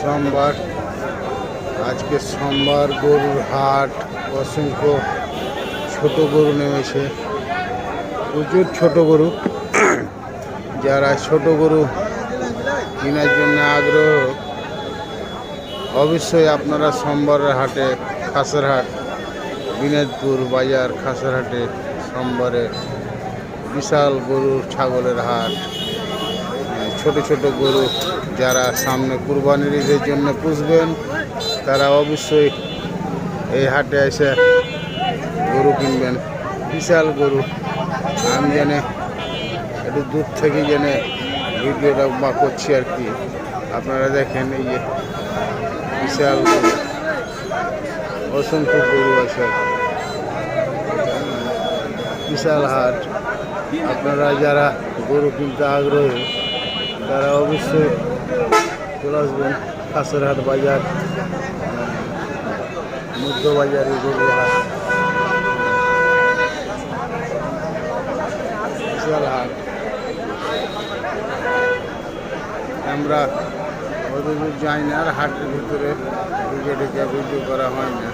সোমবার, আজকে সোমবার গরুর হাট। অসংখ্য ছোট গরু নেমেছে, প্রচুর ছোট গরু। যারা ছোট গরু কেনার জন্য আগ্রহ, অবশ্যই আপনারা সোমবারের হাটে, খাসেরহাট দিনাজপুর বাজার খাসেরহাটে সোমবারে বিশাল গরুর ছাগলের হাট। ছোট ছোট গরু যারা সামনে কুরবানির ঈদের জন্য পুষবেন, তারা অবশ্যই এই হাটে এসে গরু কিনবেন। বিশাল গরু, আমি জেনে একটু দূর থেকে জেনে ভিডিওটা করছি আর কি। আপনারা দেখেন, এই যে বিশাল গরু, অসংখ্য গরু আছে, বিশাল হাট। আপনারা যারা গরু কিনতে আগ্রহী, তারা অবশ্যই চলে আসবেন খাসেরহাট বাজার, মধ্যবাজারে গরু হাট, বিশাল হাট। আমরা অতদূর যাই না, আর হাটের ভিতরে ঢুকে ঢুকে ভিডিও করা হয় না।